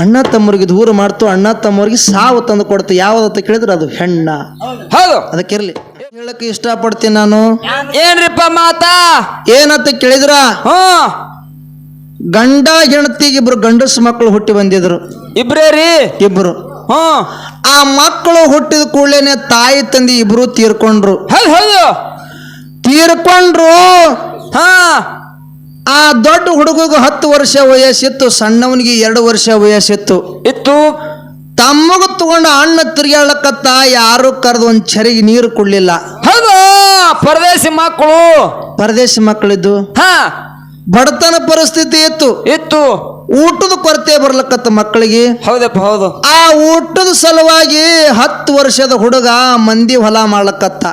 ಅಣ್ಣ ತಮ್ಮರಿಗೆ ದೂರ ಮಾಡ್ತು, ಅಣ್ಣ ತಮ್ಮರಿಗೆ ಸಾವು ತಂದು ಕೊಡ್ತು. ಯಾವ್ದಂತ ಕೇಳಿದ್ರೆ ಅದು ಹೆಣ್ಣ. ಹೌದು, ಅದಕ್ಕಿರ್ಲಿ ಹೇಳಕ್ಕೆ ಇಷ್ಟಪಡ್ತೀನಿ ನಾನು. ಏನ್ರಿಪ್ಪ ಮಾತಾ ಏನಂತ ಕೇಳಿದ್ರ, ಗಂಡ ಹೆಂಡತಿಗೆ ಇಬ್ರು ಗಂಡಸ ಮಕ್ಕಳು ಹುಟ್ಟಿ ಬಂದಿದ್ರು. ಇಬ್ರೇ ರೀ? ಇಬ್ರು. ಆ ಮಕ್ಕಳು ಹುಟ್ಟಿದ ಕೂಡಲೇನೆ ತಾಯಿ ತಂದೆ ಇಬ್ರು ತೀರ್ಕೊಂಡ್ರು. ಹೌದು, ತೀರ್ಕೊಂಡ್ರು. ಹಾ, ಆ ದೊಡ್ಡ ಹುಡುಗಗೆ 10 ವರ್ಷ ವಯಸ್ಸಿತ್ತು, ಸಣ್ಣವನಿಗೆ 2 ವರ್ಷ ವಯಸ್ಸಿತ್ತು. ಇತ್ತು. ತಮ್ಮಗ ತಗೊಂಡ ಅಣ್ಣ ತಿರ್ಗಾಳಕತ್ತ, ಯಾರು ಕರೆದು ಒಂದ್ ಚರಿಗೆ ನೀರು ಕೊಡ್ಲಿಲ್ಲ. ಹೌದು, ಪರದೇಶಿ ಮಕ್ಕಳು, ಪರದೇಶಿ ಮಕ್ಕಳಿದ್ದು. ಹಾ, ಬಡತನ ಪರಿಸ್ಥಿತಿ ಇತ್ತು. ಊಟದ ಕೊರತೆ ಬರ್ಲಕತ್ತ ಮಕ್ಕಳಿಗೆ. ಹೌದಪ್ಪ, ಹೌದು. ಆ ಊಟದ ಸಲುವಾಗಿ 10 ವರ್ಷದ ಹುಡುಗ ಮಂದಿ ಹೊಲ ಮಾಡ್ಲಕತ್ತ.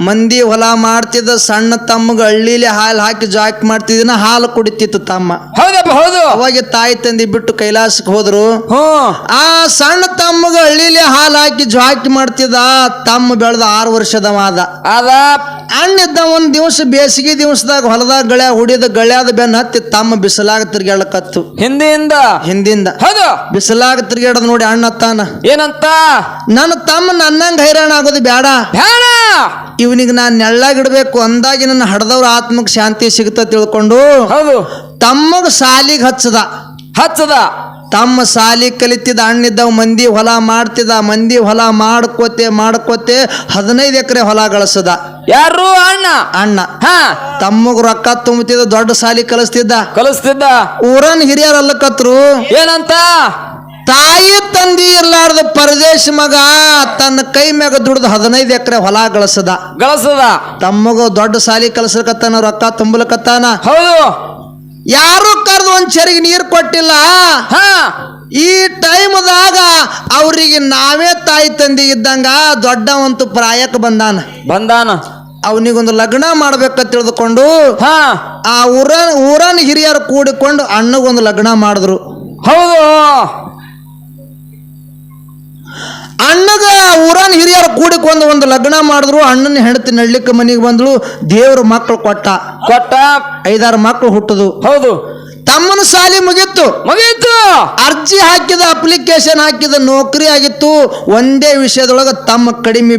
ಮಂದಿ ಹೊಲ ಮಾಡ್ತಿದ್ದ. ಸಣ್ಣ ತಮ್ಮಗ ಹಳ್ಳಿಲಿ ಹಾಲು ಹಾಕಿ ಜಾಕಿ ಮಾಡ್ತಿದ್ದ, ಹಾಲು ಕುಡಿತಿತ್ತು ತಮ್ಮ. ಹೌದಪ್ಪ, ಹೌದು. ಅವಾಗ ತಾಯಿ ತಂದಿ ಬಿಟ್ಟು ಕೈಲಾಸಕ್ಕೆ ಹೋದ್ರು. ಆ ಸಣ್ಣ ತಮ್ಮಗ ಹಳ್ಳಿಲಿ ಹಾಲು ಹಾಕಿ ಜಾಕಿ ಮಾಡ್ತಿದ್ದ. ತಮ್ಮ ಬೆಳೆದ 6 ವರ್ಷದವ ಅದ. ಅಣ್ಣಿದ್ದ ಒಂದ್ ದಿವಸ ಬೇಸಿಗೆ ದಿವಸದಾಗ ಹೊಲದಾಗ ಗಳ್ಯಾ ಹುಡಿದ, ಗಳ್ಯಾದ ಬೆನ್ನ ಹತ್ತಿ ತಮ್ಮ ಬಿಸಿಲಾಗ ತಿರ್ಗಾಳಕತ್ತು. ಹಿಂದಿಂದ ಹೌದು, ಬಿಸಿಲಾಗ ತಿರ್ಗಾಡದ್ ನೋಡಿ ಅಣ್ಣ ತಾನ ಏನಂತ, ನನ್ನ ತಮ್ಮ ನನ್ನಂಗ ಹೈರಾಣ ಆಗೋದು ಬೇಡ, ಇವನಿಗೆ ನಾನು ನೆಳ್ಳಾಗಿಡ್ಬೇಕು ಅಂದಾಗಿ ನನ್ನ ಹಡ್ದವ್ರ ಆತ್ಮಕ್ ಶಾಂತಿ ಸಿಗುತ್ತ ತಿಳ್ಕೊಂಡು ಹೌದು ತಮ್ಮಗ ಸಾಲಿಗೆ ಹಚ್ಚದ. ತಮ್ಮ ಸಾಲಿ ಕಲಿತಿದ್ದ. ಅಣ್ಣಿದ್ದವ್ ಮಂದಿ ಹೊಲ ಮಾಡ್ತಿದ್ದ. ಮಂದಿ ಹೊಲ ಮಾಡ್ಕೋತೆ 15 ಎಕರೆ ಹೊಲ ಗಳಿಸದ. ಯಾರು? ಅಣ್ಣ. ತಮ್ಮಗ ರೊಕ್ಕ ತುಂಬತಿದ್ದ, ದೊಡ್ಡ ಸಾಲಿ ಕಲಿಸ್ತಿದ್ದ. ಊರನ್ ಹಿರಿಯರಲ್ಲಕತ್ರು. ಏನಂತ, ತಾಯಿ ತಂದಿ ಇರ್ಲಾರ್ದ ಪರದೇಶ ಮಗ ತನ್ನ ಕೈ ಮ್ಯಾಗ ದುಡ್ದು 15 ಎಕರೆ ಹೊಲ ಗಳಿಸದ. ತಮ್ಮಗ ದೊಡ್ಡ ಸಾಲಿ ಕಲಸಕತ್ತಾನ, ರೊಕ್ಕ ತುಂಬಲಕತ್ತಾನ. ಹೌದು, ಯಾರು ಕರೆದು ಒಂದ್ ಚರಿಗೆ ನೀರು ಕೊಟ್ಟಿಲ್ಲ. ಈ ಟೈಮ್ದಾಗ ಅವ್ರಿಗೆ ನಾವೇ ತಾಯಿ ತಂದಿ ಇದ್ದಂಗ. ದೊಡ್ಡವಂತೂ ಪ್ರಾಯಕ್ಕೆ ಬಂದಾನ. ಅವನಿಗೊಂದು ಲಗ್ನ ಮಾಡ್ಬೇಕಂತ ತಿಳಿದುಕೊಂಡು ಆ ಊರನ ಹಿರಿಯರು ಕೂಡಿಕೊಂಡು ಅಣ್ಣಗೊಂದು ಲಗ್ನ ಮಾಡಿದ್ರು. ಹೌದು, ಅಣ್ಣಗ ಊರನ್ ಹಿರಿಯರು ಕೂಡಿಕೊಂಡು ಒಂದು ಲಗ್ನ ಮಾಡಿದ್ರು. ಅಣ್ಣನ ಹೆಂಡತಿ ನಡ್ಲಿಕ್ಕೆ ಮನೆಗೆ ಬಂದ್ಳು. ದೇವ್ರ ಮಕ್ಕಳು ಕೊಟ್ಟ 5-6 ಮಕ್ಕಳು ಹುಟ್ಟದು. ಹೌದು, ತಮ್ಮನ ಸಾಲಿ ಮುಗೀತು. ಅರ್ಜಿ ಹಾಕಿದ, ಅಪ್ಲಿಕೇಶನ್ ಹಾಕಿದ, ನೌಕರಿ ಆಗಿತ್ತು. ಒಂದೇ ವಿಷಯದೊಳಗ ತಮ್ಮ ಕಡಿಮೆ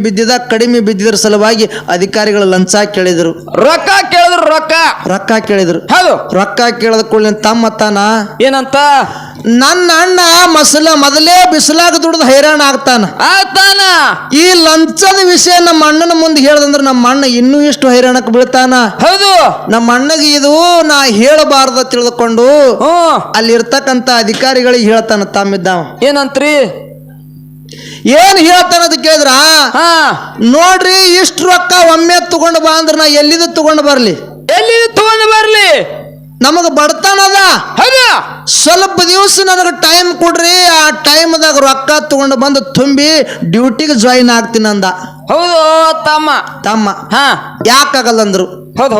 ಬಿದ್ದಿದ್ರ ಸಲುವಾಗಿ ಅಧಿಕಾರಿಗಳು ಲಂಚ ಕೇಳಿದ್ರು. ರೊಕ್ಕ ಕೇಳಿದ್ರು. ರೊಕ್ಕ ಕೇಳದ ಕೂಡಲೇ ತಮ್ಮ ತಾನ ಏನಂತ, ನನ್ನ ಅಣ್ಣ ಮೊದಲೇ ಬಿಸಿಲಾಗ ದುಡ್ದು ಹೈರಾಣ ಆಗ್ತಾನ. ಈ ಲಂಚದ ವಿಷಯ ನಮ್ಮ ಅಣ್ಣನ ಮುಂದೆ ಹೇಳ್ದಂದ್ರೆ ನಮ್ಮ ಅಣ್ಣ ಇನ್ನೂ ಇಷ್ಟು ಹೈರಾಣಕ್ಕೆ ಬೀಳ್ತಾನ. ಹೌದು, ನಮ್ಮ ಅಣ್ಣಗೆ ಇದು ನಾ ಹೇಳಬಾರ್ದ ತಿಳಿದುಕೊಂಡು ಅಲ್ಲಿ ಇರ್ತಕ್ಕಂತ ಅಧಿಕಾರಿಗಳಿಗೆ ಹೇಳ್ತಾನ. ತಮ್ಮಿದ್ದಾವ ಏನಂತ್ರಿ, ಏನ್ ಹೇಳ್ತಾನ ಅಂತ ಕೇಳಿದ್ರ, ನೋಡ್ರಿ ಇಷ್ಟು ರೊಕ್ಕ ಒಮ್ಮೆ ತಗೊಂಡು ಬಾ ಅಂದ್ರೆ ನಾ ಎಲ್ಲಿದು ತಗೊಂಡು ಬರ್ಲಿ, ನಮಗ ಬಡತನದ. ಸ್ವಲ್ಪ ದಿವಸ ನನಗೆ ಟೈಮ್ ಕೊಡ್ರಿ, ಆ ಟೈಮ್ದಾಗ ರೊಕ್ಕ ತಗೊಂಡು ಬಂದು ತುಂಬಿ ಡ್ಯೂಟಿಗೆ ಜಾಯಿನ್ ಆಗ್ತೀನಿ ಅಂದ. ಹೌದು, ತಮ್ಮ ಯಾಕಾಗಲ್ಲ ಅಂದ್ರು. ಹೌದು,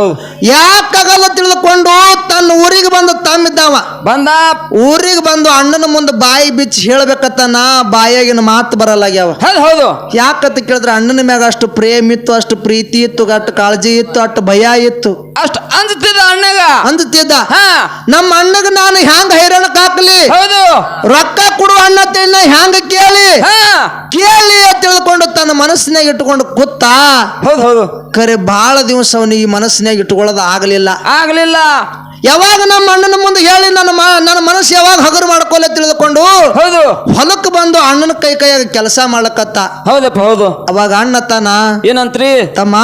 ಯಾಕಾಗಲ್ಲ ತಿಳಿದುಕೊಂಡು ತನ್ನ ಊರಿಗೆ ಬಂದು ತಮ್ಮಿದ್ದಾವ ಊರಿಗೆ ಬಂದು ಅಣ್ಣನ ಮುಂದೆ ಬಾಯಿ ಬಿಚ್ಚಿ ಹೇಳ್ಬೇಕತ್ತಾನ. ಬಾಯಾಗಿನ ಮಾತು ಬರಲ್ಲಾಗ್ಯಾವ. ಹೌದು, ಯಾಕಂತ ಕೇಳಿದ್ರೆ ಅಣ್ಣನ ಮ್ಯಾಗ ಅಷ್ಟು ಪ್ರೇಮ ಇತ್ತು, ಅಷ್ಟು ಪ್ರೀತಿ ಇತ್ತು, ಅಷ್ಟು ಕಾಳಜಿ ಇತ್ತು, ಅಷ್ಟು ಭಯ ಇತ್ತು. ಅಷ್ಟು ಅಂಜುತ್ತಿದ್ದ. ನಮ್ಮ ಅಣ್ಣಗ ನಾನು ಹ್ಯಾಂಗ ಹೈರಾಣಕ್ ಹಾಕ್ಲಿ, ರೊಕ್ಕ ಕೊಡು ಅಣ್ಣ ತಿನ್ನ ಹ್ಯಾಂಗ ಕೇಳಿ ತಿಳಿದುಕೊಂಡು ತನ್ನ ಮನಸ್ಸಿನಾಗ ಇಟ್ಟುಕೊಂಡು ಕೂತ. ಹೌದು, ಖರೆ ಬಹಳ ದಿವಸ ಅವನಿಗೆ ಮನಸ್ಸಿನಾಗ ಇಟ್ಟುಕೊಳ್ಳೋದು ಆಗಲಿಲ್ಲ. ಯಾವಾಗ ನಮ್ಮ ಅಣ್ಣನ ಮುಂದೆ ಹೇಳಿ ನನ್ನ ಮನಸ್ಸು ಯಾವಾಗ ಹಗರು ಮಾಡ್ಕೊಲ್ಲ ತಿಳಿದುಕೊಂಡು ಹೊಲಕ್ಕೆ ಬಂದು ಅಣ್ಣನ ಕೈಯಾಗ ಕೆಲಸ ಮಾಡ್ಲಕತ್ತ. ಹೌದು, ಅವಾಗ ಅಣ್ಣ ತಾನ ಏನಂತ್ರಿ, ತಮ್ಮ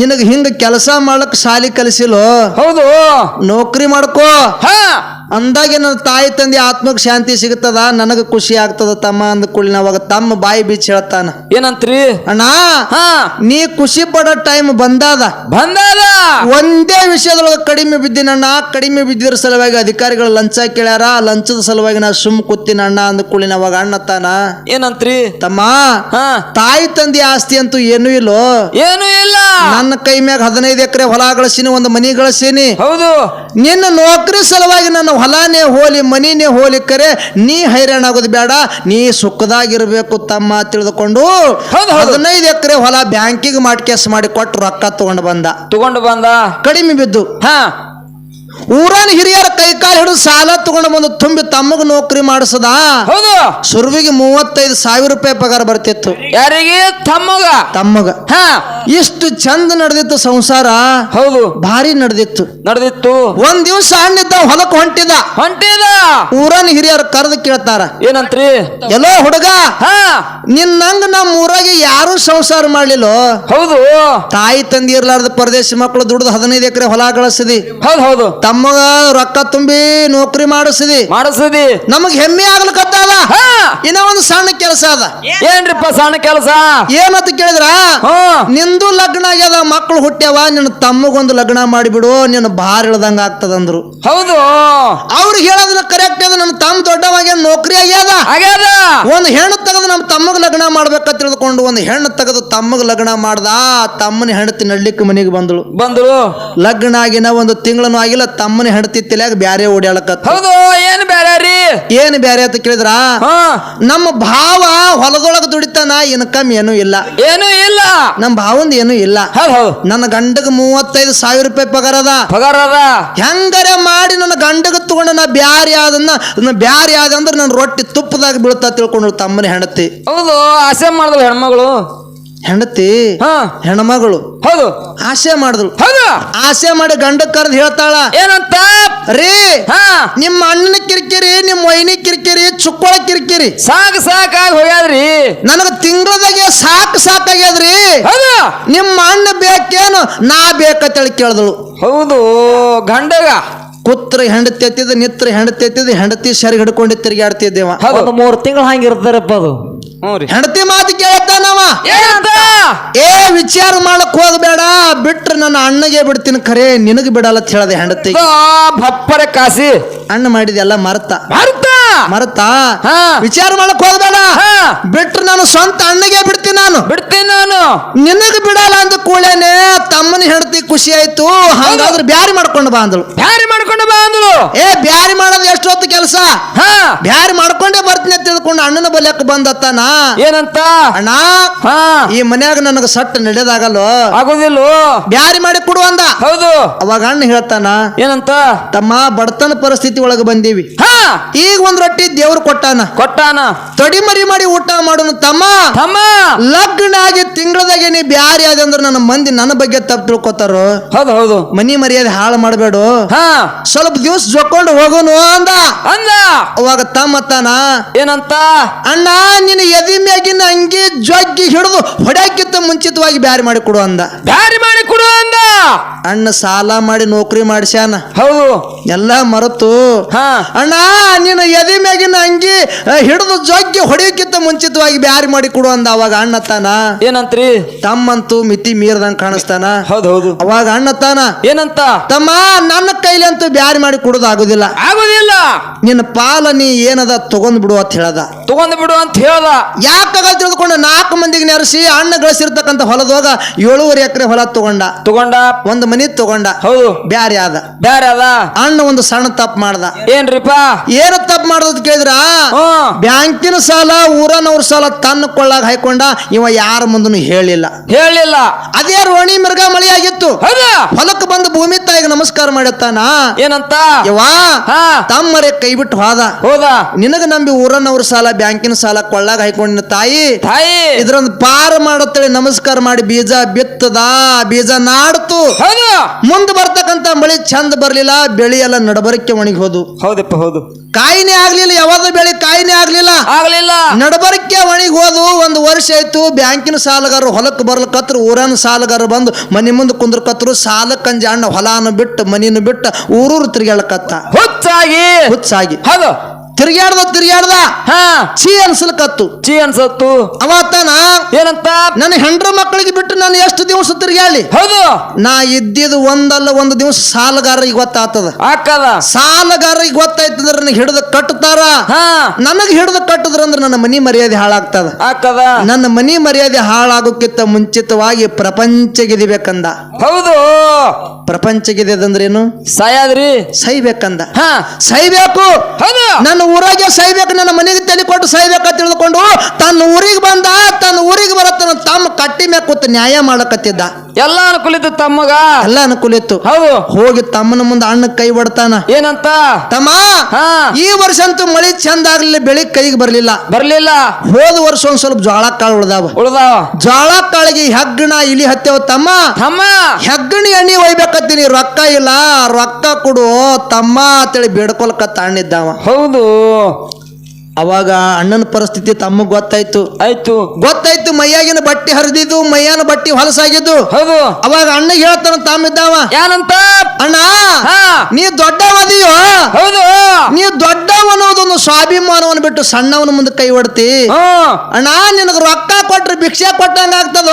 ನಿನಗ ಹಿಂಗ ಕೆಲಸ ಮಾಡ್ಲಕ್ ಶಾಲಿ ಕಲಿಸಿಲೋ, ಹೌದು ನೌಕರಿ ಮಾಡ್ಕೋ ಅಂದಾಗೆ ನನ್ನ ತಾಯಿ ತಂದೆ ಆತ್ಮಕ್ ಶಾಂತಿ ಸಿಗುತ್ತದ, ನನಗ ಖುಷಿ ಆಗ್ತದ ತಮ್ಮ ಅಂದ್ಕೊಳ್ಳಿ. ಅವಾಗ ತಮ್ಮ ಬಾಯಿ ಬೀಚ್ ಹೇಳ್ತಾನ. ಏನಂತ್ರಿ, ಅಣ್ಣ ನೀ ಖುಷಿ ಪಡೋ ಟೈಮ್ ಬಂದಾದ. ಒಂದೇ ವಿಷಯದೊಳಗೆ ಕಡಿಮೆ ಬಿದ್ದೀನಣ್ಣ. ಕಡಿಮೆ ಬಿದ್ದಿದ್ರ ಸಲುವಾಗಿ ಅಧಿಕಾರಿಗಳು ಲಂಚ ಕೇಳ್ಯಾರ. ಲಂಚದ ಸಲುವಾಗಿ ನಾ ಸುಮ್ ಕೂತೀನಿ ಅಣ್ಣ ಅಂದ್ಕೊಳ್ಳಿ. ಅವಾಗ ಅಣ್ಣ ತಾನ ಏನಂತ್ರಿ, ತಮ್ಮ ತಾಯಿ ತಂದೆ ಆಸ್ತಿ ಅಂತೂ ಏನೂ ಇಲ್ಲ. ನನ್ನ ಕೈ ಮ್ಯಾಗ 15 ಎಕರೆ ಹೊಲ ಗಳಿಸೀನಿ, ಒಂದು ಮನಿ ಗಳಿಸೀನಿ. ಹೌದು, ನಿನ್ನ ನೌಕರಿ ಸಲುವಾಗಿ ನನ್ನ ಹೊಲನೇ ಹೋಲಿ ಮನಿನೇ ಹೋಲಿ, ಕರೆ ನೀ ಹೈರಾಣ ಆಗೋದು ಬೇಡ, ನೀ ಸುಖದಾಗಿರ್ಬೇಕು ತಮ್ಮ ತಿಳಿದುಕೊಂಡು 15 ಎಕರೆ ಹೊಲ ಬ್ಯಾಂಕಿಗೆ ಮಾಡಿ ಕೇಸ್ ಮಾಡಿ ಕೊಟ್ಟು ರೊಕ್ಕ ತಗೊಂಡು ಬಂದ. ಕಡಿಮೆ ಬಿದ್ದು ಊರನ್ ಹಿರಿಯರ ಕೈಕಾಲು ಹಿಡಿದು ಸಾಲ ತಗೊಂಡು ಬಂದು ತುಂಬಿ ತಮ್ಮಗ ನೌಕರಿ ಮಾಡಿಸದ ಹೌದು ಸುರ್ವಿಗೆ 35,000 ರೂಪಾಯಿ ಪಗಾರ ಬರ್ತಿತ್ತು ಯಾರಿಗೆ ತಮ್ಮಗ ಹಾ ಇಷ್ಟು ಚಂದ ನಡೆದಿತ್ತು ಸಂಸಾರ. ಹೌದು ಭಾರಿ ನಡೆದಿತ್ತು. ಒಂದ್ ದಿವಸ ಅಣ್ಣಿದ್ದ ಹೊಲಕ್ ಹೊಂಟಿದ ಊರನ್ ಹಿರಿಯರು ಕರೆದು ಕೇಳ್ತಾರ, ಏನಂತ್ರಿ? ಎಲ್ಲೋ ಹುಡುಗ, ಹಾ ನಿನ್ನಂಗ ನಮ್ಮ ಊರಾಗೆ ಯಾರು ಸಂಸಾರ ಮಾಡ್ಲಿಲ್ಲ. ಹೌದು ತಾಯಿ ತಂದಿ ಇರ್ಲಾರ್ದ ಪರದೇಶಿ ಮಕ್ಕಳು ದುಡ್ದು 15 ಎಕರೆ ಹೊಲ ಗಳಿಸಿದಿ. ಹೌದು ತಮ್ಮಗ ರೊಕ್ಕ ತುಂಬಿ ನೌಕರಿ ಮಾಡಿಸಿದಿ. ನಮಗ್ ಹೆಮ್ಮೆ ಆಗ್ಲಿಕ್ಕತ್ತಾದ. ಇನ್ನ ಒಂದು ಸಣ್ಣ ಕೆಲಸ ಅದ. ಏನ್ರಿಪ್ಪ ಸಣ್ಣ ಕೆಲಸ? ಏನಂತ ಕೇಳಿದ್ರ, ನಿಂದು ಲಗ್ನ ಆಗ್ಯದ, ಮಕ್ಕಳು ಹುಟ್ಟ್ಯಾವ, ನಿನ್ನ ತಮ್ಮಗೊಂದು ಲಗ್ನ ಮಾಡಿಬಿಡು, ನಿನ್ನ ಭಾರ ಇಳ್ದಂಗ ಆಗ್ತದಂದ್ರು. ಹೌದು ಅವ್ರಿಗೆ ಹೇಳೋದನ್ನ ಕರೆಕ್ಟ್ ಅದ. ನನ್ನ ತಮ್ಮ ದೊಡ್ಡವಾಗ ನೌಕರಿ ಆಗ್ಯದ. ಒಂದು ಹೆಣ್ಣು ತೆಗೆದು ನಮ್ಮ ತಮ್ಮಗ ಲಗ್ನ ಮಾಡ್ಬೇಕಂತ ತಿಳ್ಕೊಂಡು ಒಂದು ಹೆಣ್ಣು ತೆಗೆದು ತಮ್ಮಗ ಲಗ್ನ ಮಾಡ್ದ. ತಮ್ಮನ ಹೆಂಡತಿ ನಡ್ಲಿಕ್ಕೆ ಮನೆಗೆ ಬಂದಳು. ಲಗ್ನ ಆಗಿನ ಒಂದು ತಿಂಗಳನು ಆಗಿಲ್ಲ, ತಮ್ಮನ ಹೆಂಡತಿ ತಲೆಯಾಗ ಬ್ಯಾರೆ ಓಡಾಡಕತ್ತ. ಹೌದು ಏನ್ ಬ್ಯಾರೆ ರೀ? ಏನ್ ಬ್ಯಾರೆ ಅಂತ ಕೇಳಿದ್ರ, ನಮ್ಮ ಭಾವ ಹೊಲದೊಳಗ ದುಡಿತಾನ, ಇನ್ಕಮ್ ಏನೂ ಇಲ್ಲ. ನಮ್ಮ ಭಾವಂದ ಏನೂ ಇಲ್ಲ. ನನ್ನ ಗಂಡಗ 35,000 ರೂಪಾಯಿ ಪಗಾರ ಅದ. ಹೆಂಗರೆ ಮಾಡಿ ನನ್ನ ಗಂಡಗ ತಗೊಂಡ ನಾ ಬ್ಯಾರೆ ಆದಂದ್ರ ನನ್ನ ರೊಟ್ಟಿ ತುಪ್ಪದಾಗ ಬೀಳ್ತಾ ತಿಳ್ಕೊಂಡು ತಮ್ಮನ ಹೆಂಡತಿ. ಹೌದು ಆಸೆ ಮಾಡಿದ್ರು ಹೆಣ್ಮಗಳು. ಹೆಣ್ಮಗಳು ಹೌದು ಆಸೆ ಮಾಡಿದ್ರು. ಆಸೆ ಮಾಡಿ ಗಂಡ ಕರೆದು ಹೇಳ್ತಾಳ, ಏನಂತ? ರೀ ನಿಮ್ಮ ಅಣ್ಣನ ಕಿರಿಕಿರಿ, ನಿಮ್ಮ ವೈನಿ ಕಿರಿಕಿರಿ, ಚುಕ್ಕೊಳ ಕಿರಿಕಿರಿ ಸಾಕಾಗಿ ಹೋಗ್ಯಾದ್ರಿ. ನನಗ ತಿಂಗಳದಾಗೆ ಸಾಕಾಗ್ಯದ್ರಿ. ನಿಮ್ಮ ಅಣ್ಣ ಬೇಕೇನು, ನಾ ಬೇಕಂತೇಳಿ ಕೇಳಿದಳು. ಹೌದು ಗಂಡಗ ಕುತ್ರ ಹೆಂಡತಿ ಎತ್ತಿದ, ನಿತ್ರ ಹೆಂಡತಿ ಎತ್ತಿದ, ಹೆಂಡತಿ ಸರಿ ಹಿಡ್ಕೊಂಡು ತಿರುಗಾಡ್ತಿದ್ದೇವ. 3 ತಿಂಗಳು ಹಂಗಿರ್ತಾರಪ್ಪ ಅದು. ಹೆಂಡತಿ ಮಾತು ಕೇಳ್ತಾನವ, ಏ ವಿಚಾರ ಮಾಡಕ್ ಹೋಗಬೇಡ, ಬಿಟ್ರೆ ನನ್ನ ಅಣ್ಣಗೆ ಬಿಡ್ತೀನಿ, ಖರೆ ನಿನಗ ಬಿಡಲ್ಲ ಅಂತ ಹೇಳದೆ ಹೆಂಡತಿ. ಭಪ್ಪರೆ ಕಾಸಿ ಅಣ್ಣ ಮಾಡಿದೆಲ್ಲ ಮರ್ತ ವಿಚಾರ ಮಾಡಕ್ ಹೋಗಬೇಡ, ಬಿಟ್ರೆ ನಾನು ಸ್ವಂತ ಅಣ್ಣಗೆ ಬಿಡ್ತೀನಿ ನಾನು ನಿನಗ ಬಿಡಲ್ಲ ಅಂದ ಕೂಡೇನೆ ತಮ್ಮನ ಹೆಂಡತಿ ಖುಷಿ ಆಯ್ತು. ಹಂಗಾದ್ರೆ ಬ್ಯಾರಿ ಮಾಡ್ಕೊಂಡು ಬಾ ಅಂದಳು. ಏ ಬ್ಯಾರಿ ಮಾಡೋದು ಎಷ್ಟೊತ್ತು ಕೆಲಸ, ಬ್ಯಾರಿ ಮಾಡ್ಕೊಂಡೇ ಬರ್ತೀನಿ ಅಂತ ತಿಳ್ಕೊಂಡು ಅಣ್ಣನ ಬಲ್ಯಕ್ ಬಂದತ್ತಾನ. ಏನಂತ? ಅಣ್ಣ ಈ ಮನ್ಯಾಗ ನನಗ ಸಟ್ ನಡೆಯೋದಾಗಲ್ಲ, ಆಗೋದಿಲ್ಲ, ಬ್ಯಾರಿ ಮಾಡಿ ಕೊಡು ಅಂದ. ಹೌದು ಅವಾಗ ಅಣ್ಣ ಹೇಳ್ತಾನ, ಏನಂತ? ತಮ್ಮ ಬಡತನ ಪರಿಸ್ಥಿತಿ ಒಳಗ ಬಂದೀವಿ, ಈಗ ಒಂದ್ ರೊಟ್ಟಿ ದೇವ್ರು ಕೊಟ್ಟಾನ, ತೊಡಿ ಮರಿ ಮಾಡಿ ಊಟ ಮಾಡೋನು ತಮ್ಮ. ಲಗ್ನ ಆಗಿ ತಿಂಗಳದಾಗೆ ನೀ ಬ್ಯಾರಿ ಆದ ಅಂದ್ರೆ ನನ್ನ ಮಂದಿ ನನ್ನ ಬಗ್ಗೆ ತಪ್ಪು ತಿಳ್ಕೊತಾರೋ. ಹೌದು ಮನಿ ಮರ್ಯಾದೆ ಹಾಳು ಮಾಡಬೇಡ, ಸ್ವಲ್ಪ ದಿವಸ ಜೊಕ್ಕೊಂಡು ಹೋಗೋನು ಅಂದ. ಅವಾಗ ತಮ್ಮತ್ತಾನ, ಏನಂತ? ಅಣ್ಣ ನಿನ್ನ ಎದಿ ಮ್ಯಾಗಿನ ಅಂಗಿ ಜೊಗ್ಗಿ ಹಿಡಿದು ಹೊಡ್ಯಾಕಿತ್ತ ಮುಂಚಿತವಾಗಿ ಬ್ಯಾರಿ ಮಾಡಿ ಕೊಡು ಅಂದ. ಅಣ್ಣ ಸಾಲ ಮಾಡಿ ನೌಕರಿ ಮಾಡಿಸ್ಯಾನ. ಹೌದು ಎಲ್ಲ ಮರೆತು, ಅಣ್ಣ ನಿನ್ನ ಎದಿ ಮ್ಯಾಗಿನ ಅಂಗಿ ಹಿಡಿದು ಜೊಗ್ಗಿ ಹೊಡಿಯಕ್ಕಿಂತ ಮುಂಚಿತವಾಗಿ ಬ್ಯಾರಿ ಮಾಡಿ ಕೊಡು ಅಂದ. ಅವಾಗ ಅಣ್ಣತ್ತಾನ, ಏನಂತ್ರಿ? ತಮ್ಮಂತೂ ಮಿತಿ ಮೀರ್ದಂಗ ಕಾಣಿಸ್ತಾನ. ಹೌದು ಅವಾಗ ಅಣ್ಣತ್ತಾನ, ಏನಂತ? ತಮ್ಮ ನನ್ನ ಕೈಲಿ ಅಂತೂ ಬ್ಯಾರಿ ಮಾಡಿ ಕೊಡೋದು ಆಗುದಿಲ್ಲ, ನಿನ್ನ ಪಾಲ ನೀ ಏನದ ತಗೊಂಡ್ ಬಿಡು ಅಂತ ಹೇಳ್ದ. ಯಾಕಾಗ ತಿಳ್ಕೊಂಡು 4 ಮಂದಿಗೆ ನೆರೆಸಿ ಅಣ್ಣ ಗಳಿಸಿರ್ತಕ್ಕಂಥ ಹೊಲದೋಗ 7.5 ಎಕರೆ ಹೊಲ ತಗೊಂಡ ಒಂದು ಮನಿ ತಗೊಂಡ. ಹೌದು ಬ್ಯಾರೆ ಆದ. ಅಣ್ಣ ಒಂದು ಸಣ್ಣ ತಪ್ಪು ಮಾಡ್ದ. ಏನ್ರಿಪ್ಪ? ಏನು ತಪ್ಪು ಮಾಡ್ದ ಕೇಳಿದ್ರ, ಬ್ಯಾಂಕಿನ ಸಾಲ ಊರನವ್ರ ಸಾಲ ತನ್ನ ಕೊಳ್ಳಾಗ ಹಾಕೊಂಡ. ಇವ ಯಾರ ಮುಂದನು ಹೇಳಿಲ್ಲ. ಅದೇ ರೋಣಿ ಮಿರ್ಗ ಮಳಿ ಆಗಿತ್ತು. ಹೊಲಕ್ಕೆ ಬಂದು ಭೂಮಿ ತಾಯಿಗೆ ನಮಸ್ಕಾರ ಮಾಡತ್ತಾನ. ಏನಂತ? ಯವಾ ತಮ್ಮರೆ ಕೈ ಬಿಟ್ಟು ಹೋದ. ನಿನಗ ನಂಬಿ ಊರನವ್ರ ಸಾಲ ಬ್ಯಾಂಕಿನ ಸಾಲ ಕೊಳ್ಳಾಗ ಹಾಕೊಂಡ ತಾಯಿ ಇದ್ರೊಂದು ಪಾರ ಮಾಡತ್ತೇಳಿ ನಮಸ್ಕಾರ ಮಾಡಿ ಬೀಜ ಬಿತ್ತದ. ಬೀಜ ನಾಡ್ತು. ಮುಂದೆ ಬರ್ತಕ್ಕಂತ ಮಳಿ ಚಂದ ಬರ್ಲಿಲ್ಲ, ಬೆಳಿ ಎಲ್ಲ ನಡಬರಕ್ಕೆ ಒಣಗಿ ಹೋದು. ಹೌದು ಕಾಯಿನೇ ಆಗ್ಲಿಲ್ಲ. ಯಾವ್ದು ಬೆಳಿ ಕಾಯಿನೇ ಆಗ್ಲಿಲ್ಲ, ನಡಬರಕ್ಕೆ ಒಣಗಿ ಹೋದು. 1 ವರ್ಷ ಆಯ್ತು. ಬ್ಯಾಂಕಿನ ಸಾಲಗಾರರು ಹೊಲಕ್ಕೆ ಬರ್ಲಕತ್ರ, ಊರನ ಸಾಲಗಾರರು ಬಂದು ಮನಿ ಮುಂದೆ ಕುಂದ್ರಕತ್ರು. ಸಾಲಕ್ಕಂಜ ಅಣ್ಣ ಹೊಲಾನು ಬಿಟ್ಟು ಮನಿನು ಬಿಟ್ಟು ಊರೂರು ತಿರ್ಗಾಳಕತ್ತ. ಹುಚ್ಚಾಗಿ ತಿರ್ಗ್ಯಾಡ್ದ ಚೀ ಅನ್ಸತ್ತು. ಅವತ್ತಾನ, ಏನಂತ? ನನ್ನ ಹೆಂಡ್ರ ಮಕ್ಕಳಿಗೆ ಬಿಟ್ಟು ನಾನು ಎಷ್ಟು ದಿವಸ ತಿರ್ಗಾಳಿ. ನಾ ಇದ್ದಿದ್ದು ಒಂದು ದಿವಸ ಸಾಲಗಾರರಿಗೆ ಗೊತ್ತಾಗ್ತದ. ಸಾಲಗಾರರಿಗೆ ಗೊತ್ತಾಯ್ತಂದ್ರ ನನಗೆ ಹಿಡಿದು ಕಟ್ಟತಾರ. ನನಗೆ ಹಿಡಿದು ಕಟ್ಟದ್ರಂದ್ರ ನನ್ನ ಮನಿ ಮರ್ಯಾದೆ ಹಾಳಾಗ್ತದ. ನನ್ನ ಮನಿ ಮರ್ಯಾದೆ ಹಾಳಾಗೋಕ್ಕಿಂತ ಮುಂಚಿತವಾಗಿ ಪ್ರಪಂಚ ಗೆದಿಬೇಕಂದ. ಪ್ರಪಂಚ ಗೆದ್ದಂದ್ರೇನು? ಸೈಬೇಕಂದ. ಸೈಬೇಕು, ನನ್ನ ಊರಾಗೆ ಸೈಬೇಕು, ನನ್ನ ಮನೆಗೆ ತಲೆ ಕೊಟ್ಟು ಸೈಬೇಕಂತ ತಿಳಿದುಕೊಂಡು ತನ್ನ ಊರಿಗೆ ಬಂದ. ತನ್ನ ಊರಿಗೆ ಬರತ್ತನ ತಮ್ಮ ಕಟ್ಟಿ ಮ್ಯಾಗ ಕೂತು ನ್ಯಾಯ ಮಾಡಕತ್ತಿದ್ದ. ಎಲ್ಲ ಅನುಕೂಲಿತ್ತು ತಮ್ಮಗ. ಎಲ್ಲ ಅನುಕೂಲ ಇತ್ತು. ಹೌದು. ಹೋಗಿ ತಮ್ಮನ ಮುಂದೆ ಅಣ್ಣ ಕೈ ಬಡ್ತಾನ. ಏನಂತ? ತಮ್ಮ, ಹಾ, ಈ ವರ್ಷ ಅಂತೂ ಮಳಿ ಚಂದ ಆಗ್ಲಿಲ್ಲ, ಬೆಳಿ ಕೈಗೆ ಬರ್ಲಿಲ್ಲ. ಬರ್ಲಿಲ್ಲ. ಹೋದ ವರ್ಷ ಒಂದ್ ಸ್ವಲ್ಪ ಜೋಳ ಕಾಳು ಉಳ್ದಾವ. ಜೋಳ ಕಾಳಿಗೆ ಹೆಗ್ಗಣ ಇಲಿ ಹತ್ತೇವ. ತಮ್ಮ ತಮ್ಮ, ಹೆಗ್ಗಣಿ ಎಣ್ಣಿ ಒಯ್ಬೇಕತ್ತೀನಿ, ರೊಕ್ಕ ಇಲ್ಲ, ರೊಕ್ಕ ಕೊಡು ತಮ್ಮ ಅಂತೇಳಿ ಬೇಡ್ಕೊಲ್ಕತ್ತ ಅಣ್ಣಿದ್ದಾವ. ಹೌದು. ಅವಾಗ ಅಣ್ಣನ ಪರಿಸ್ಥಿತಿ ತಮ್ಮಗ್ ಗೊತ್ತಾಯ್ತು. ಗೊತ್ತಾಯ್ತು. ಮೈಯಾಗಿನ ಬಟ್ಟೆ ಹರಿದಿದ್ದು, ಮೈಯಾನ ಬಟ್ಟೆ ಹೊಲಸಾಗಿದ್ದು. ಹೌದು. ಅವಾಗ ಅಣ್ಣಗೆ ಹೇಳ್ತಾನ ತಮ್ಮಿದ್ದಾವ, ಏನಂತ? ಅಣ್ಣ, ಹಾ, ನೀ ದೊಡ್ಡವದಿಯೋ. ಹೌದು. ನೀ ದೊಡ್ಡವ ಅನ್ನೋದೊಂದು ಸ್ವಾಭಿಮಾನವನ್ನು ಬಿಟ್ಟು ಸಣ್ಣವನ ಮುಂದೆ ಕೈ ಹೊಡ್ತಿ. ಅಣ್ಣ, ನಿನಗ ರೊಕ್ಕ ಕೊಟ್ರೆ ಭಿಕ್ಷೆ ಕೊಟ್ಟಂಗ ಆಗ್ತದ.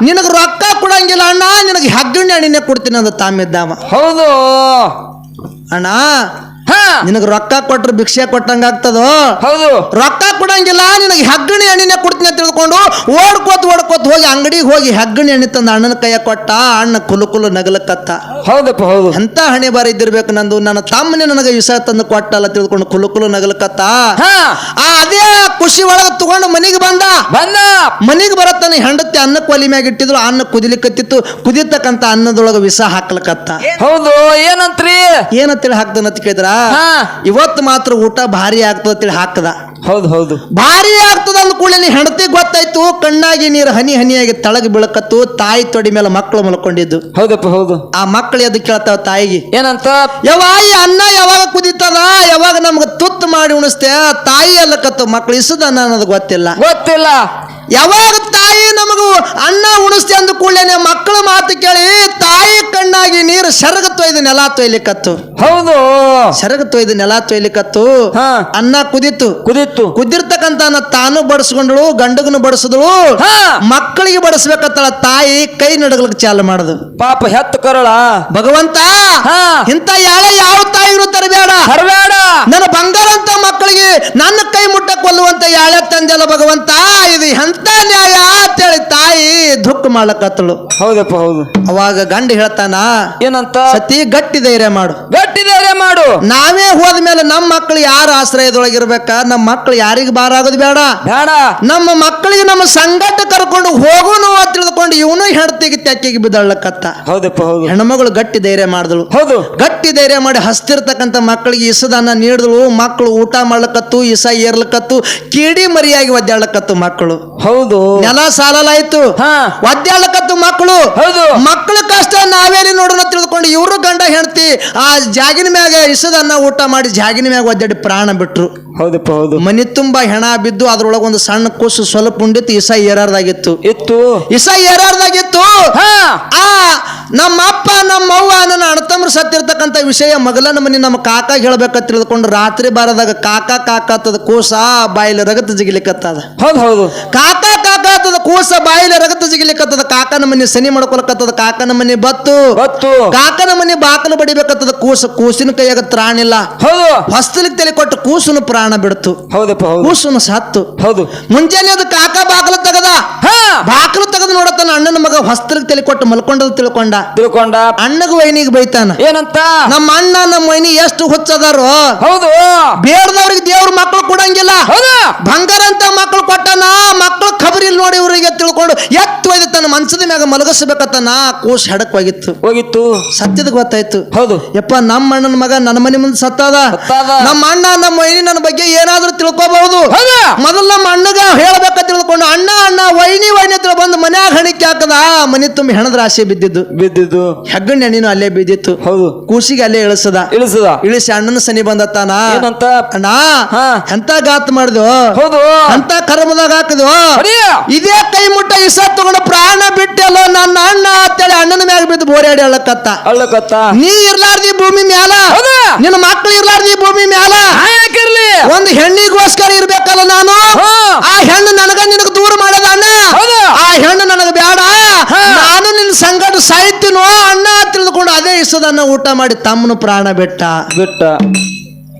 ನಿನಗ ರೊಕ್ಕ ಕೊಡಂಗಿಲ್ಲ ಅಣ್ಣ, ನಿನಗೆ ಹೆಗ್ಗಣ್ಣಿ ಅಣ್ಣಿನೇ ಕೊಡ್ತೀನಿ ಅಂದ ತಾಮಿದ್ದಾವ. ಹೌದು. ಅಣ್ಣ, ನಿನಗ ರೊಕ್ಕ ಕೊಟ್ರೆ ಭಿಕ್ಷೆ ಕೊಟ್ಟಂಗ ಆಗ್ತದೋ. ಹೌದು. ರೊಕ್ಕ ಕೊಡಂಗಿಲ್ಲ, ನಿನಗೆ ಹೆಗ್ಗಣಿ ಎಣ್ಣಿನೇ ಕೊಡ್ತೀನಿ ಅಂತ ತಿಳ್ಕೊಂಡು ಓಡ್ಕೋತ್ ಹೋಗಿ ಅಂಗಡಿಗೆ ಹೋಗಿ ಹೆಗ್ಗಣಿ ಎಣ್ಣೆ ತಂದ ಅಣ್ಣನ ಕೈಯ ಕೊಟ್ಟ. ಅಣ್ಣ ಕುಲು ನಗಲಕತ್ತ. ಹೌದಪ್ಪ, ಹೌದು. ಎಂತ ಹಣೆ ಬಾರ ಇದ್ದಿರ್ಬೇಕು ನಂದು. ನನ್ನ ತಮ್ಮನೇ ನನಗೆ ವಿಷ ತಂದು ಕೊಟ್ಟಲ್ಲ ತಿಳ್ಕೊಂಡು ಕುಲು ನಗಲಕತ್ತ. ಅದೇ ಖುಷಿ ಒಳಗ ತಗೊಂಡು ಮನಿಗೆ ಬಂದ. ಮನಿಗೆ ಬರತ್ತಾನೆ ಹೆಂಡತಿ ಅನ್ನಕ್ಕೆ ಒಲಿ ಮ್ಯಾಗ ಇಟ್ಟಿದ್ರು. ಅನ್ನ ಕುದಿಲಿಕತ್ತಿತ್ತು. ಕುದಿತಕ್ಕಂತ ಅನ್ನದೊಳಗ ವಿಷ ಹಾಕ್ಲಕತ್ತ. ಹೌದು. ಏನಂತ್ರಿ? ಏನಂತೇಳಿ ಹಾಕ್ದನಂತ ಕೇಳಿದ್ರ, ಇವತ್ತು ಮಾತ್ರ ಊಟ ಭಾರಿ ಆಗ್ತದ ಹಾಕದ. ಹೌದು, ಹೌದು. ಭಾರಿ ಆಗ್ತದ ಅಂದ ಕೂಡಲೇ ಹೆಂಡತಿ ಗೊತ್ತಾಯ್ತು. ಕಣ್ಣಾಗಿ ನೀರು ಹನಿ ಹನಿಯಾಗಿ ತಳಗ ಬೀಳಕತ್ತು. ತಾಯಿ ತೊಡಿ ಮೇಲೆ ಮಕ್ಕಳು ಮಲ್ಕೊಂಡಿದ್ದು. ಹೌದಪ್ಪ, ಹೌದು. ಆ ಮಕ್ಕಳು ಎದ್ದು ಕೇಳ್ತಾವ ತಾಯಿಗೆ, ಏನಂತ? ಈ ಅನ್ನ ಯಾವಾಗ ಕುದಿತದ, ಯಾವಾಗ ನಮ್ಗ ತುತ್ತು ಮಾಡಿ ಉಣಿಸ್ತೇ. ತಾಯಿ ಅಲ್ಲಕತ್ತು ಮಕ್ಕಳು ಇಸದ ಅನ್ನ ಅನ್ನೋದು ಗೊತ್ತಿಲ್ಲ. ಯಾವಾಗ ತಾಯಿ ನಮಗೂ ಅನ್ನ ಉಣಿಸ್ತೆ ಅಂದ ಕೂಡಲೇ ಮಕ್ಕಳ ಮಾತು ಕೇಳಿ ತಾಯಿ ಕಣ್ಣಾಗಿ ನೀರು ಸೆರಗ ತೊಯ್ದು ನೆಲ ತೊಯ್ಲಿಕತ್ತು. ಹೌದು. ಸೆರಗ ತೊಯ್ದು ನೆಲ ತೊಯ್ಲಿಕತ್ತು. ಅನ್ನ ಕುದಿತು. ಕುದಿರ್ತಕ್ಕಂತ ಅನ್ನ ತಾನು ಬಡಿಸ್ಕೊಂಡಳು, ಗಂಡಗನು ಬಡಿಸಿದಳು, ಮಕ್ಕಳಿಗೆ ಬಡಿಸ್ಬೇಕತ್ತಳ ತಾಯಿ ಕೈ ನಡಗಲಿಕ್ಕೆ ಚಾಲು ಮಾಡುದು. ಪಾಪ ಹೆತ್ತ ಕರಳ ಭಗವಂತ, ಇಂತ ಯಾವ ತಾಯಿನೂ ತರಬೇಡ. ನನ್ನ ಬಂಗಾರ ಅಂತ ಮಕ್ಕಳಿಗೆ ನನ್ನ ಕೈ ಮುಟ್ಟ ಕೊಲ್ಲುವಂತ ಯಾಳೆ ತಂದೆಲ್ಲ ಭಗವಂತ, ಇದು ಎಂತ ನ್ಯಾಯ ಅಂತೇಳಿ ತಾಯಿ ದುಃಖ ಮಾಡ್ಲಕತ್ತಳು. ಹೌದಪ್ಪ, ಹೌದು. ಅವಾಗ ಗಂಡ ಹೇಳ್ತಾನ, ಏನಂತ? ಸತಿ ಗಟ್ಟಿ ಧೈರ್ಯ ಮಾಡು. ನಾವೇ ಹೋದ್ಮೇಲೆ ನಮ್ಮ ಮಕ್ಕಳು ಯಾರ ಆಶ್ರಯದೊಳಗಿರ್ಬೇಕ, ನಮ್ಮ ಮಕ್ಕಳು ಯಾರಿಗ ಬಾರಾಗೋದು ಬೇಡ. ನಮ್ಮ ಮಕ್ಕಳಿಗೆ ನಮ್ಮ ಸಂಗಟ ಕರ್ಕೊಂಡು ಹೋಗೋನು ಅಂತ ತಿಳಿದುಕೊಂಡು ಇವನು ಹೆಂಡತಿಗೆ ತೆಕ್ಕಿಗೆ ಬಿದ್ದಳ್ಳಕತ್ತ. ಹೌದಪ್ಪ, ಹೌದು. ಹೆಣ್ಮಗಳು ಗಟ್ಟಿ ಧೈರ್ಯ ಮಾಡಿದಳು. ಹೌದು. ಗಟ್ಟಿ ಧೈರ್ಯ ಮಾಡಿ ಹಸ್ತಿರ್ತಕ್ಕಂಥ ಮಕ್ಕಳಿಗೆ ಇಸದನ್ನ ನೀಡಿದಳು. ಮಕ್ಕಳು ಊಟ ಮಾಡ್ಲಕತ್ತು, ಇಸ ಏರ್ಲಕತ್ತು, ಕಿಡಿ ಮರಿಯಾಗಿ ಒದ್ದಾಡ್ಲಕತ್ತು ಮಕ್ಕಳು. ಹೌದು. ನೆಲ ಸಾಲಲಾಯ್ತು, ಒದ್ದಾಡ್ಲಕತ್ತು ಮಕ್ಕಳು. ಹೌದು. ಮಕ್ಕಳ ಕಷ್ಟ ನಾವೇಲಿ ನೋಡೋಣ ತಿಳಿದುಕೊಂಡು ಇವರು ಗಂಡ ಹೆಂಡತಿ ಆ ಜಾಗಿನ ಮ್ಯಾಗ ಇಸದನ್ನ ಊಟ ಮಾಡಿ ಜಾಗಿನ ಮ್ಯಾಗ ಒದ್ದಾಡಿ ಪ್ರಾಣ ಬಿಟ್ರು. ಹೌದಪ್ಪ, ಹೌದು. ಮನಿ ತುಂಬಾ ಹೆಣ ಬಿದ್ದು ಅದ್ರೊಳಗ ಒಂದು ಸಣ್ಣ ಕೂಸು ಸ್ವಲ್ಪ ಉಂಡಿತ್ತು. ಇಸ ಏರಾರ್ದಾಗಿತ್ತು. ಇಸ ಏರಾರ್ದಾಗಿತ್ತು. ನಮ್ಮ ಅಪ್ಪ ನಮ್ಮ ಅವ್ವ ನನ್ನ ಅಣ್ಣತಮ್ಮರು ಸತ್ತಿರ್ತಕ್ಕಂಥ ವಿಷಯ ಮಗಲನ ಮನಿ ನಮ್ಮ ಕಾಕ ಹೇಳ್ಬೇಕಂತ ತಿಳಿದುಕೊಂಡು ರಾತ್ರಿ ಬಾರದಾಗ ಕಾಕ ಅಂತದ ಕೂಸ ಬಾಯಿಲಿ ರಗತ ಜಿಗಿಲಿಕತ್ತದ. ಹೌದು. ಕಾಕ ಅಂತದ ಕೂಸ ಬಾಯಿಲಿ ರಗತ ಜಿಗಿಲಿಕತ್ತದ. ಕಾಕನ ಮನಿ ಸನಿ ಮಾಡ್ಕೊಳಕತ್ತದ. ಕಾಕನ ಮನಿ ಬತ್ತು. ಕಾಕನ ಮನಿ ಬಾಕಲು ಬಡಿಬೇಕತ್ತದ. ಕೂಸಿನ ಕೈಯಾಗ ತ್ರಾಣಿಲ್ಲ. ಹೌದು. ಹೊಸ್ತಲಿಗೆ ತಲೆ ಕೊಟ್ಟು ಕೂಸುನು ಪ್ರಾಣ ಬಿಡ್ತು. ಕೂಸುನು ಸತ್ತು. ಹೌದು. ಮುಂಜಾನೆ ಅದು ಕಾಕ ಬಾಕಲು ತೆಗದ. ಬಾಕಲು ತೆಗೆದು ನೋಡತ್ತಾನ ಅಣ್ಣನ ಮಗ ಹೊಸ್ತಲಿಗೆ ತಲೆ ಕೊಟ್ಟು ಮಲ್ಕೊಂಡದ್ ತಿಳ್ಕೊಂಡ. ಅಣ್ಣಗ ವೈನಿಗೆ ಬೈತಾನ, ಏನಂತ? ನಮ್ಮ ಅಣ್ಣ ನಮ್ಮ ವೈನಿ ಎಷ್ಟು ಹುಚ್ಚದಾರೋ. ಹೌದು. ಬೇಡದವ್ರಿಗೆ ದೇವ್ರ ಮಕ್ಕಳು ಕೊಡಂಗಿಲ್ಲ. ಬಂಗಾರ ಅಂತ ಮಕ್ಕಳು ಕೊಟ್ಟನ. ಮಕ್ಕಳು ಖಬರಿ ನೋಡಿ ಇವ್ರಿಗೆ ತಿಳ್ಕೊಂಡು ಎತ್ತು ಒಯ್ದು ತನ್ನ ಮನ್ಸದ ಮ್ಯಾಗ ಮಲಗಿಸ್ಬೇಕತ್ತನ. ಕೂಸ್ ಹೆಡಕ್ ಹೋಗಿತ್ತು. ಸತ್ಯದ ಗೊತ್ತಾಯ್ತು. ಹೌದು. ಯಪ್ಪ, ನಮ್ಮ ಅಣ್ಣನ ಮಗ ನನ್ನ ಮನೆ ಮುಂದೆ ಸತ್ತದ. ನಮ್ಮ ಅಣ್ಣ ನಮ್ಮ ವೈನಿ ನನ್ನ ಬಗ್ಗೆ ಏನಾದ್ರೂ ತಿಳ್ಕೋಬಹುದು. ಮೊದಲು ನಮ್ಮ ಅಣ್ಣಗ ಹೇಳ್ಬೇಕ ತಿಳ್ಕೊಂಡು ಅಣ್ಣ ವೈನಿ ಹತ್ರ ಬಂದು ಮನ್ಯಾಗ ಹಣಿಕೆ ಹಾಕದ. ಮನೆ ತುಂಬ ಹೆಣದ ರಾಶಿ ಬಿದ್ದಿದ್ದು. ಹೆಗ್ಗಣ್ಣ ಎಣ್ಣಿನೂ ಅಲ್ಲೇ ಬಿದ್ದಿತ್ತು. ಹೌದು. ಕೂಸಿಗೆ ಅಲ್ಲೇ ಇಳಿಸಿ ಅಣ್ಣನ ಸನಿ ಬಂದತ್ತಾನ. ಅಣ್ಣ, ಎಂತ ಗಾತ್ ಮಾಡಿದ್ವು. ಹೌದು. ಅಂತ ಕರ್ಮದಾಗ ಹಾಕಿದ್ವು. ಇದೇ ಕೈ ಮುಟ್ಟ ಇಸ ತಗೊಂಡು ಪ್ರಾಣ ಬಿಟ್ಟೆಲ್ಲ ನನ್ನ ಅಣ್ಣ ಅಂತೇಳಿ ಅಣ್ಣನ ಮ್ಯಾಗ ಬಿದ್ದು ಬೋರ್ಯಾಡಿ ಅಳ್ಳಕತ್ತ. ನೀ ಇರ್ಲಾರ್ದಿ ಭೂಮಿ ಮ್ಯಾಲ, ನಿನ್ನ ಮಕ್ಕಳು ಇರ್ಲಾರ್ದಿ ಭೂಮಿ ಮ್ಯಾಲ ಒಂದು ಹೆಣ್ಣಿಗೋಸ್ಕರ ಇರ್ಬೇಕಲ್ಲ ನಾನು. ಆ ಹೆಣ್ಣು ನಿನಗ ದೂರ ಮಾಡದ ಅಣ್ಣ. ಆ ಹೆಣ್ಣು ನನಗ ಬೇಡ. ನಾನು ನಿನ್ನ ಸಂಗಡ ಸಾಯ್ತೀನೋ ಅಣ್ಣ ತಿಳಿದುಕೊಂಡು ಅದೇ ಇಸದನ್ನ ಊಟ ಮಾಡಿ ತಮ್ಮನು ಪ್ರಾಣ ಬಿಟ್ಟ.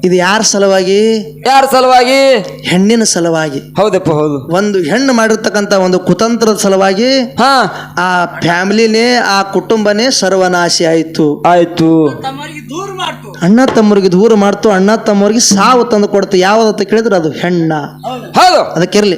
ಇದು ಯಾರ ಸಲುವಾಗಿ? ಹೆಣ್ಣಿನ ಸಲುವಾಗಿ. ಹೌದಪ್ಪ, ಹೌದು. ಒಂದು ಹೆಣ್ಣು ಮಾಡಿರ್ತಕ್ಕಂಥ ಒಂದು ಕುತಂತ್ರದ ಸಲುವಾಗಿ ಆ ಫ್ಯಾಮಿಲಿನೇ, ಆ ಕುಟುಂಬನೇ ಸರ್ವನಾಶಿ ಆಯ್ತು. ಅಣ್ಣ ತಮ್ಮರಿಗೆ ದೂರ ಮಾಡ್ತು. ಅಣ್ಣ ತಮ್ಮರಿಗೆ ಸಾವು ತಂದು ಕೊಡ್ತು. ಯಾವ್ದಂತ ಕೇಳಿದ್ರೆ ಅದು ಹೆಣ್ಣ. ಹೌದು. ಅದಕ್ಕಿರ್ಲಿ.